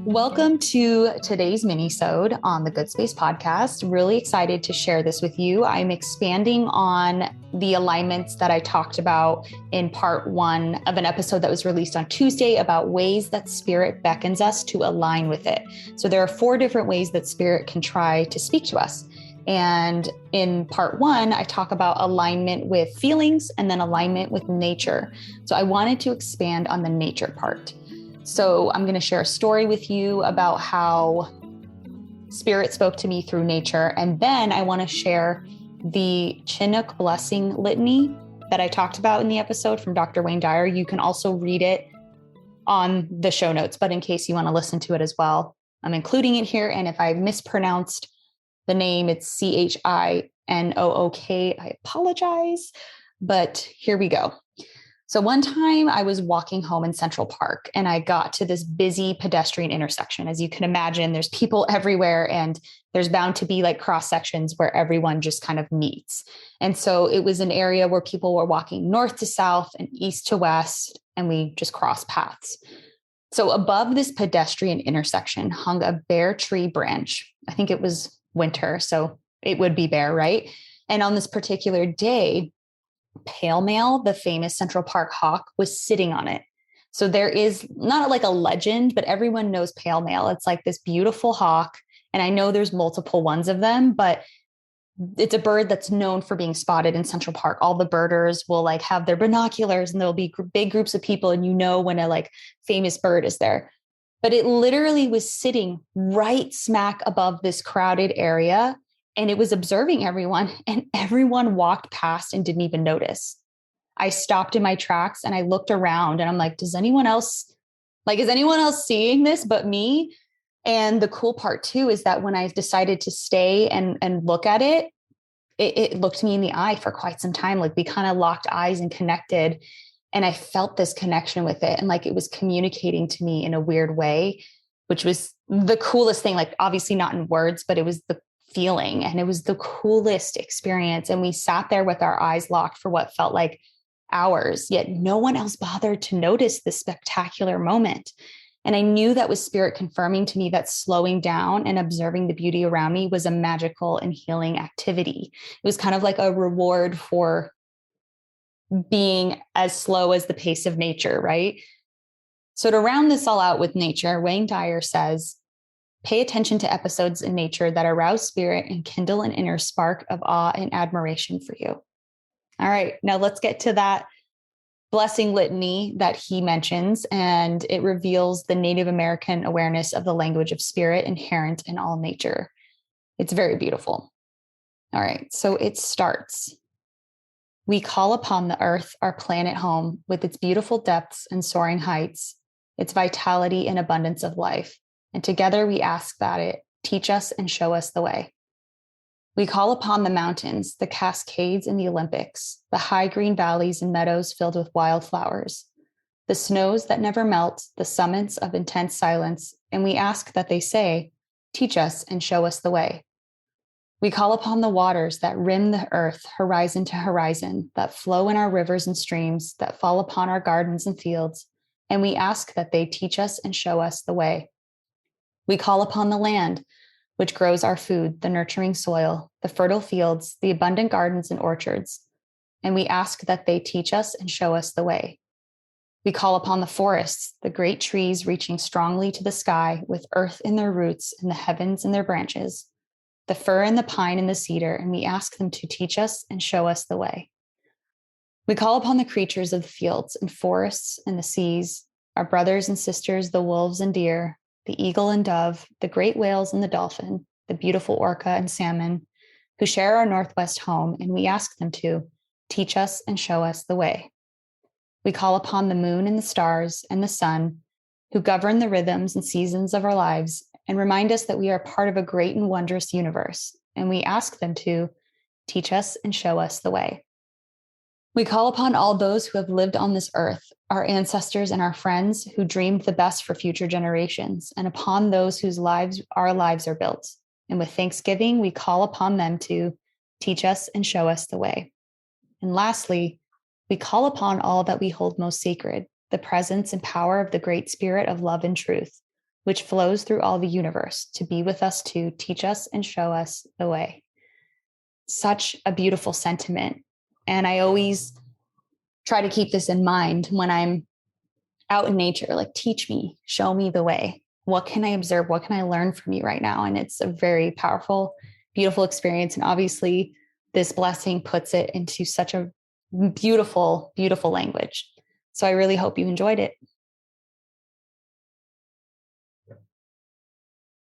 Welcome to today's Minisode on the Good Space podcast. Really excited to share this with you. I'm expanding on the alignments that I talked about in part 1 of an episode that was released on Tuesday about ways that Spirit beckons us to align with it. So there are 4 different ways that Spirit can try to speak to us. And in part 1, I talk about alignment with feelings and then alignment with nature. So I wanted to expand on the nature part. So I'm going to share a story with you about how Spirit spoke to me through nature. And then I want to share the Chinook blessing litany that I talked about in the episode from Dr. Wayne Dyer. You can also read it on the show notes, but in case you want to listen to it as well, I'm including it here. And if I mispronounced the name, it's Chinook. I apologize, but here we go. So one time I was walking home in Central Park and I got to this busy pedestrian intersection. As you can imagine, there's people everywhere and there's bound to be like cross sections where everyone just kind of meets. And so it was an area where people were walking north to south and east to west, and we just crossed paths. So above this pedestrian intersection hung a bare tree branch. I think it was winter, so it would be bare, right? And on this particular day, Pale Mail, the famous Central Park hawk, was sitting on it. So there is not like a legend, but everyone knows Pale Mail. It's like this beautiful hawk. And I know there's multiple ones of them, but it's a bird that's known for being spotted in Central Park. All the birders will like have their binoculars and there'll be big groups of people. And you know when a like famous bird is there, but it literally was sitting right smack above this crowded area. And it was observing everyone, and everyone walked past and didn't even notice. I stopped in my tracks and I looked around and I'm like, is anyone else seeing this but me? And the cool part too, is that when I decided to stay and look at it, it looked me in the eye for quite some time. Like we kind of locked eyes and connected, and I felt this connection with it. And like, it was communicating to me in a weird way, which was the coolest thing. Like obviously not in words, but it was the feeling, and it was the coolest experience. And we sat there with our eyes locked for what felt like hours, yet no one else bothered to notice this spectacular moment. And I knew that was Spirit confirming to me that slowing down and observing the beauty around me was a magical and healing activity. It was kind of like a reward for being as slow as the pace of nature, right? So to round this all out with nature, Wayne Dyer says, pay attention to episodes in nature that arouse spirit and kindle an inner spark of awe and admiration for you. All right, now let's get to that blessing litany that he mentions, and it reveals the Native American awareness of the language of spirit inherent in all nature. It's very beautiful. All right, so it starts. We call upon the earth, our planet home, with its beautiful depths and soaring heights, its vitality and abundance of life. And together we ask that it teach us and show us the way. We call upon the mountains, the Cascades and the Olympics, the high green valleys and meadows filled with wildflowers, the snows that never melt, the summits of intense silence, and we ask that they say, teach us and show us the way. We call upon the waters that rim the earth, horizon to horizon, that flow in our rivers and streams, that fall upon our gardens and fields, and we ask that they teach us and show us the way. We call upon the land, which grows our food, the nurturing soil, the fertile fields, the abundant gardens and orchards, and we ask that they teach us and show us the way. We call upon the forests, the great trees reaching strongly to the sky with earth in their roots and the heavens in their branches, the fir and the pine and the cedar, and we ask them to teach us and show us the way. We call upon the creatures of the fields and forests and the seas, our brothers and sisters, the wolves and deer, the eagle and dove, the great whales and the dolphin, the beautiful orca and salmon, who share our Northwest home, and we ask them to teach us and show us the way. We call upon the moon and the stars and the sun, who govern the rhythms and seasons of our lives and remind us that we are part of a great and wondrous universe, and we ask them to teach us and show us the way. We call upon all those who have lived on this earth, our ancestors and our friends who dreamed the best for future generations, and upon those whose lives our lives are built. And with thanksgiving, we call upon them to teach us and show us the way. And lastly, We call upon all that we hold most sacred, the presence and power of the great spirit of love and truth, which flows through all the universe to be with us, to teach us and show us the way. Such a beautiful sentiment. And I always try to keep this in mind when I'm out in nature, like, teach me, show me the way. What can I observe? What can I learn from you right now? And it's a very powerful, beautiful experience. And obviously, this blessing puts it into such a beautiful, beautiful language. So I really hope you enjoyed it.